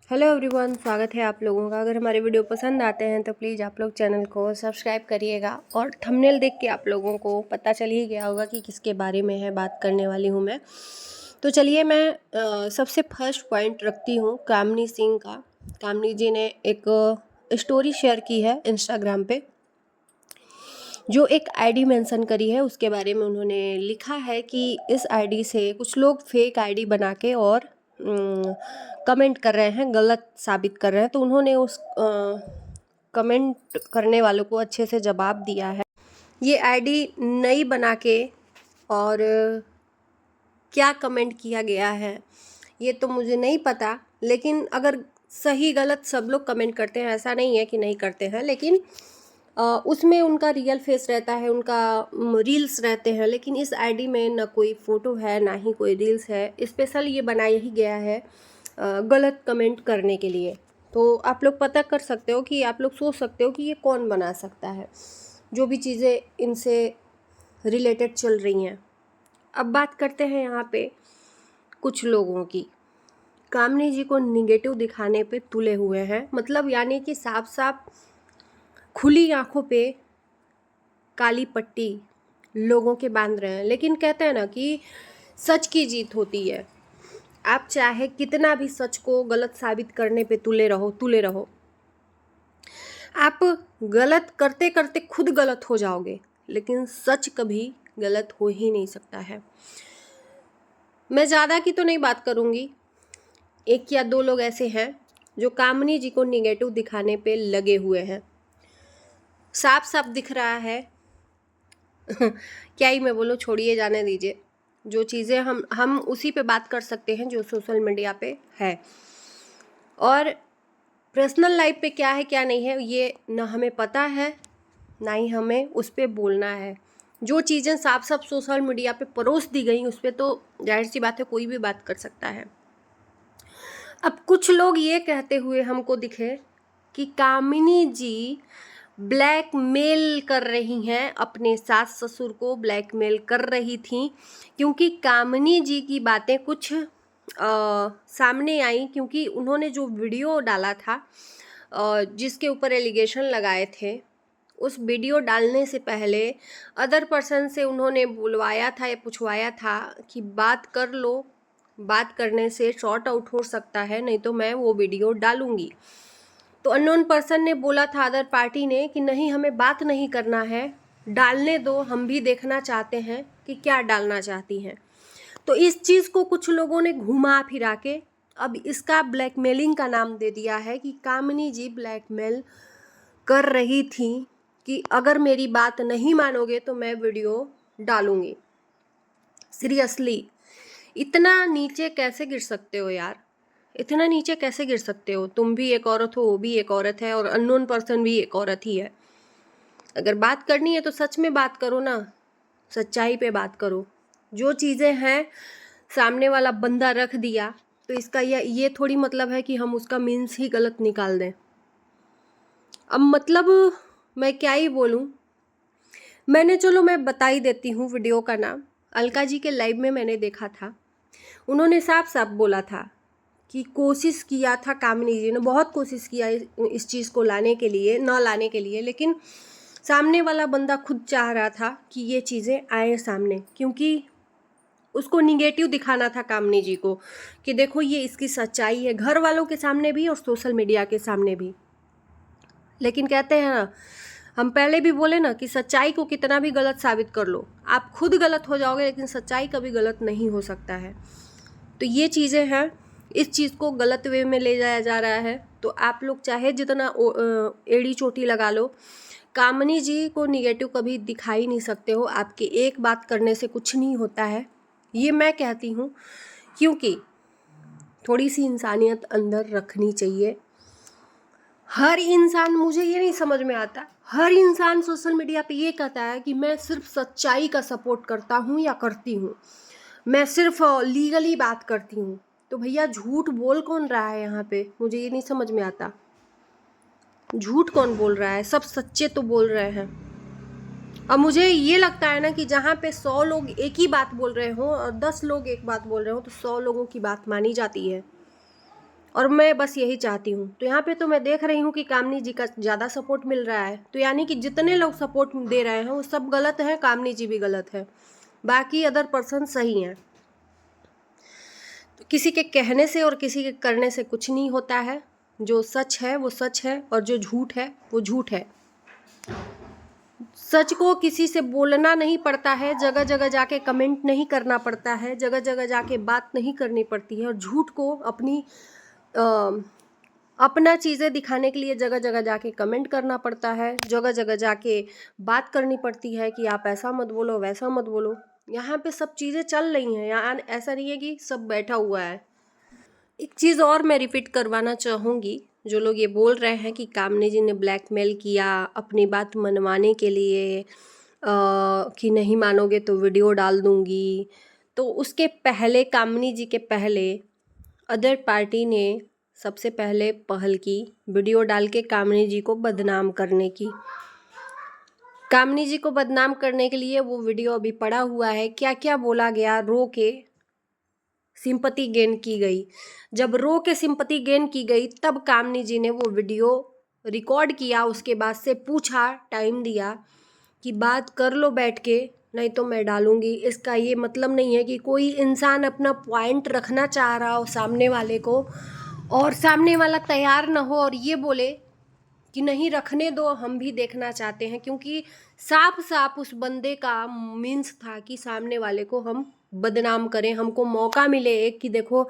Hello everyone, स्वागत है आप लोगों का। अगर हमारे वीडियो पसंद आते हैं तो प्लीज़ आप लोग चैनल को सब्सक्राइब करिएगा। और थंबनेल देख के आप लोगों को पता चल ही गया होगा कि किसके बारे में है बात करने वाली हूँ मैं। तो चलिए मैं सबसे फर्स्ट पॉइंट रखती हूँ कामिनी सिंह का। कामिनी जी ने एक स्टोरी शेयर की है इंस्टाग्राम पे, जो एक आईडी मेंशन करी है। उसके बारे में उन्होंने लिखा है कि इस आईडी से कुछ लोग फेक आईडी बना के और कमेंट कर रहे हैं, गलत साबित कर रहे हैं। तो उन्होंने उस कमेंट करने वालों को अच्छे से जवाब दिया है। ये आईडी नई बना के और क्या कमेंट किया गया है ये तो मुझे नहीं पता, लेकिन अगर सही गलत सब लोग कमेंट करते हैं, ऐसा नहीं है कि नहीं करते हैं, लेकिन उसमें उनका रियल फेस रहता है, उनका रील्स रहते हैं। लेकिन इस आईडी में ना कोई फ़ोटो है ना ही कोई रील्स है। स्पेशल ये बनाया ही गया है गलत कमेंट करने के लिए। तो आप लोग पता कर सकते हो कि आप लोग सोच सकते हो कि ये कौन बना सकता है, जो भी चीज़ें इनसे रिलेटेड चल रही हैं। अब बात करते हैं यहाँ पे कुछ लोगों की। कामिनी जी को निगेटिव दिखाने पे तुले हुए हैं, मतलब यानी कि साफ साफ खुली आंखों पे काली पट्टी लोगों के बांध रहे हैं। लेकिन कहते हैं ना कि सच की जीत होती है। आप चाहे कितना भी सच को गलत साबित करने पे तुले रहो, आप गलत करते करते खुद गलत हो जाओगे, लेकिन सच कभी गलत हो ही नहीं सकता है। मैं ज़्यादा की तो नहीं बात करूँगी, एक या दो लोग ऐसे हैं जो कामिनी जी को निगेटिव दिखाने पे लगे हुए हैं। साफ साफ दिख रहा है क्या ही मैं बोलूँ, छोड़िए, जाने दीजिए। जो चीज़ें हम उसी पे बात कर सकते हैं जो सोशल मीडिया पे है। और पर्सनल लाइफ पे क्या है क्या नहीं है ये ना हमें पता है, ना ही हमें उस पर बोलना है। जो चीज़ें साफ साफ सोशल मीडिया पे परोस दी गई उस पर तो जाहिर सी बात है कोई भी बात कर सकता है। अब कुछ लोग ये कहते हुए हमको दिखे कि कामिनी जी ब्लैकमेल कर रही हैं, अपने सास ससुर को ब्लैकमेल कर रही थी, क्योंकि कामिनी जी की बातें कुछ सामने आई। क्योंकि उन्होंने जो वीडियो डाला था जिसके ऊपर एलिगेशन लगाए थे, उस वीडियो डालने से पहले अदर पर्सन से उन्होंने बुलवाया था या पूछवाया था कि बात कर लो, बात करने से शॉर्ट आउट हो सकता है, नहीं तो मैं वो वीडियो डालूंगी। तो अननोन पर्सन ने बोला था, अदर पार्टी ने, कि नहीं हमें बात नहीं करना है, डालने दो, हम भी देखना चाहते हैं कि क्या डालना चाहती हैं। तो इस चीज़ को कुछ लोगों ने घुमा फिरा के अब इसका ब्लैकमेलिंग का नाम दे दिया है कि कामिनी जी ब्लैकमेल कर रही थी कि अगर मेरी बात नहीं मानोगे तो मैं वीडियो डालूंगी। सीरियसली, इतना नीचे कैसे गिर सकते हो यार? इतना नीचे कैसे गिर सकते हो? तुम भी एक औरत हो, वो भी एक औरत है, और अननोन पर्सन भी एक औरत ही है। अगर बात करनी है तो सच में बात करो ना, सच्चाई पे बात करो। जो चीज़ें हैं सामने वाला बंदा रख दिया तो इसका ये थोड़ी मतलब है कि हम उसका मीन्स ही गलत निकाल दें। अब मतलब मैं क्या ही बोलूँ। मैं बता ही देती हूँ वीडियो का नाम। अलका जी के लाइव में मैंने देखा था, उन्होंने साफ साफ बोला था कि कोशिश किया था, कामिनी जी ने बहुत कोशिश किया इस चीज़ को लाने के लिए, न लाने के लिए, लेकिन सामने वाला बंदा खुद चाह रहा था कि ये चीज़ें आए सामने, क्योंकि उसको निगेटिव दिखाना था कामिनी जी को कि देखो ये इसकी सच्चाई है, घर वालों के सामने भी और सोशल मीडिया के सामने भी। लेकिन कहते हैं ना, हम पहले भी बोले ना कि सच्चाई को कितना भी गलत साबित कर लो, आप खुद गलत हो जाओगे, लेकिन सच्चाई कभी गलत नहीं हो सकता है। तो ये चीज़ें हैं, इस चीज़ को गलत वे में ले जाया जा रहा है। तो आप लोग चाहे जितना एड़ी चोटी लगा लो, कामिनी जी को निगेटिव कभी दिखा ही नहीं सकते हो। आपके एक बात करने से कुछ नहीं होता है, ये मैं कहती हूँ, क्योंकि थोड़ी सी इंसानियत अंदर रखनी चाहिए। हर इंसान, मुझे ये नहीं समझ में आता, हर इंसान सोशल मीडिया पे ये कहता है कि मैं सिर्फ सच्चाई का सपोर्ट करता हूँ या करती हूँ, मैं सिर्फ लीगली बात करती हूँ। तो भैया झूठ बोल कौन रहा है यहाँ पे? मुझे ये नहीं समझ में आता, झूठ कौन बोल रहा है? सब सच्चे तो बोल रहे हैं। अब मुझे ये लगता है ना कि जहाँ पे 100 लोग एक ही बात बोल रहे हो और 10 लोग एक बात बोल रहे हो तो 100 लोगों की बात मानी जाती है। और मैं बस यही चाहती हूँ। तो यहाँ पे तो मैं देख रही हूँ कि कामनी जी का ज़्यादा सपोर्ट मिल रहा है, तो यानी कि जितने लोग सपोर्ट दे रहे हैं वो सब गलत है, कामनी जी भी गलत है, बाकी अदर पर्सन सही हैं। तो किसी के कहने से और किसी के करने से कुछ नहीं होता है। जो सच है वो सच है और जो झूठ है वो झूठ है। सच को किसी से बोलना नहीं पड़ता है, जगह जगह जाके कमेंट नहीं करना पड़ता है, जगह जगह जाके बात नहीं करनी पड़ती है। और झूठ को अपना चीज़ें दिखाने के लिए जगह जगह जाके कमेंट करना पड़ता है, जगह जगह जाके बात करनी पड़ती है कि आप ऐसा मत बोलो, वैसा मत बोलो। यहाँ पे सब चीज़ें चल रही हैं, यहाँ ऐसा नहीं है कि सब बैठा हुआ है। एक चीज़ और मैं रिपीट करवाना चाहूँगी, जो लोग ये बोल रहे हैं कि कामनी जी ने ब्लैकमेल किया अपनी बात मनवाने के लिए, कि नहीं मानोगे तो वीडियो डाल दूँगी, तो उसके पहले कामनी जी के पहले अदर पार्टी ने सबसे पहले पहल की वीडियो डाल के कामनी जी को बदनाम करने की। कामनी जी को बदनाम करने के लिए वो वीडियो अभी पड़ा हुआ है, क्या क्या बोला गया, रो के सिंपैथी गेन की गई। जब रो के सिंपैथी गेन की गई तब कामनी जी ने वो वीडियो रिकॉर्ड किया, उसके बाद से पूछा, टाइम दिया कि बात कर लो बैठ के, नहीं तो मैं डालूंगी। इसका ये मतलब नहीं है कि कोई इंसान अपना पॉइंट रखना चाह रहा हो सामने वाले को और सामने वाला तैयार ना हो और ये बोले कि नहीं रखने दो, हम भी देखना चाहते हैं, क्योंकि साफ साफ उस बंदे का मीन्स था कि सामने वाले को हम बदनाम करें, हमको मौका मिले एक कि देखो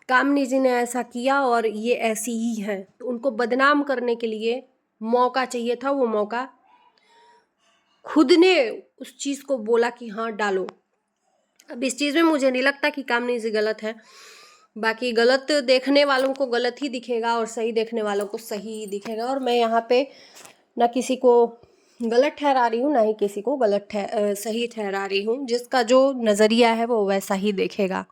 कामनी जी ने ऐसा किया और ये ऐसी ही है। तो उनको बदनाम करने के लिए मौका चाहिए था, वो मौका खुद ने उस चीज़ को बोला कि हाँ डालो। अब इस चीज़ में मुझे नहीं लगता कि कामनी जी गलत है, बाकी गलत देखने वालों को गलत ही दिखेगा और सही देखने वालों को सही ही दिखेगा। और मैं यहाँ पे ना किसी को गलत ठहरा रही हूँ, ना ही किसी को सही ठहरा रही हूँ। जिसका जो नज़रिया है वो वैसा ही देखेगा।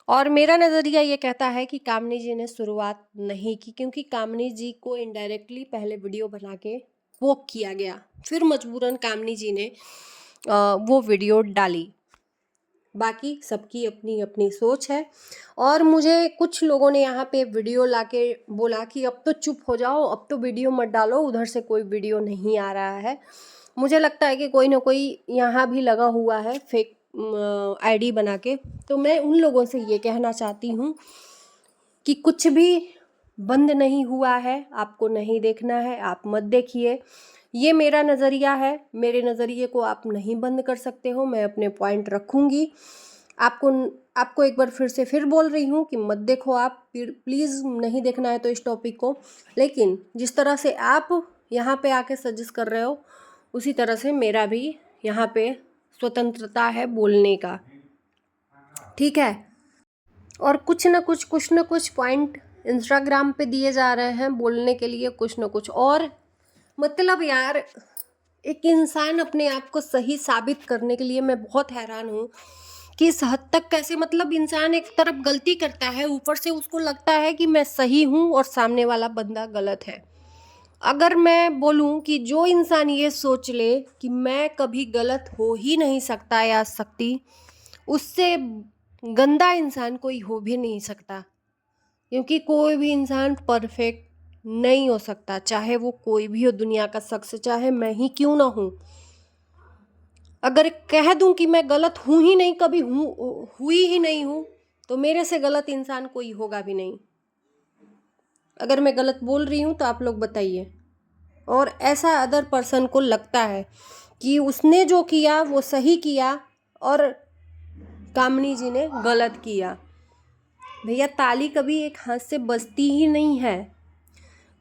और मेरा नज़रिया ये कहता है कि कामनी जी ने शुरुआत नहीं की, क्योंकि कामनी जी को इनडायरेक्टली पहले वीडियो बना के वोक किया गया, फिर मजबूरन कामनी जी ने वो वीडियो डाली। बाकी सबकी अपनी अपनी सोच है। और मुझे कुछ लोगों ने यहाँ पे वीडियो लाके बोला कि अब तो चुप हो जाओ, अब तो वीडियो मत डालो, उधर से कोई वीडियो नहीं आ रहा है। मुझे लगता है कि कोई ना कोई यहाँ भी लगा हुआ है फेक आईडी बना के। तो मैं उन लोगों से ये कहना चाहती हूँ कि कुछ भी बंद नहीं हुआ है, आपको नहीं देखना है आप मत देखिए। ये मेरा नज़रिया है, मेरे नज़रिए को आप नहीं बंद कर सकते हो, मैं अपने पॉइंट रखूँगी। आपको एक बार फिर बोल रही हूँ कि मत देखो, आप प्लीज़ नहीं देखना है तो इस टॉपिक को। लेकिन जिस तरह से आप यहाँ पे आके सजेस्ट कर रहे हो, उसी तरह से मेरा भी यहाँ पे स्वतंत्रता है बोलने का, ठीक है। और कुछ ना कुछ पॉइंट इंस्टाग्राम पे दिए जा रहे हैं बोलने के लिए, कुछ ना कुछ। और मतलब यार, एक इंसान अपने आप को सही साबित करने के लिए मैं बहुत हैरान हूँ कि इस हद तक कैसे, मतलब इंसान एक तरफ गलती करता है, ऊपर से उसको लगता है कि मैं सही हूँ और सामने वाला बंदा गलत है। अगर मैं बोलूँ कि जो इंसान ये सोच ले कि मैं कभी गलत हो ही नहीं सकता या सकती, उससे गंदा इंसान कोई हो भी नहीं सकता, क्योंकि कोई भी इंसान परफेक्ट नहीं हो सकता, चाहे वो कोई भी हो दुनिया का शख्स, चाहे मैं ही क्यों ना हूँ। अगर कह दूं कि मैं गलत हूँ ही नहीं, कभी हुई ही नहीं हूँ, तो मेरे से गलत इंसान कोई होगा भी नहीं। अगर मैं गलत बोल रही हूँ तो आप लोग बताइए। और ऐसा अदर पर्सन को लगता है कि उसने जो किया वो सही किया और कामनी जी ने गलत किया। भैया, ताली कभी एक हाथ से बजती ही नहीं है।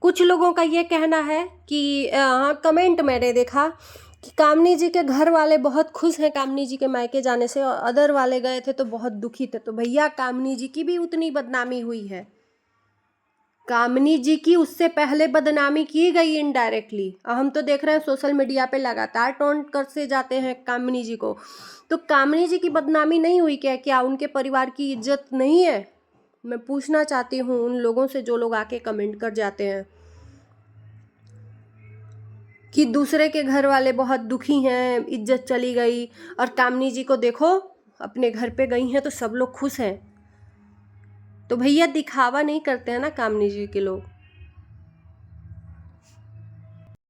कुछ लोगों का ये कहना है कि हाँ, कमेंट मैंने देखा कि कामनी जी के घर वाले बहुत खुश हैं कामनी जी के मायके जाने से, और अदर वाले गए थे तो बहुत दुखी थे। तो भैया, कामनी जी की भी उतनी बदनामी हुई है, कामनी जी की उससे पहले बदनामी की गई इनडायरेक्टली। हम तो देख रहे हैं सोशल मीडिया पे लगातार टॉन्ट करते जाते हैं कामनी जी को। तो कामनी जी की बदनामी नहीं हुई क्या उनके परिवार की इज्जत नहीं है? मैं पूछना चाहती हूँ उन लोगों से जो लोग आके कमेंट कर जाते हैं कि दूसरे के घर वाले बहुत दुखी हैं, इज्जत चली गई, और कामनी जी को देखो अपने घर पे गई हैं तो सब लोग खुश हैं। तो भैया दिखावा नहीं करते हैं ना कामनी जी के लोग,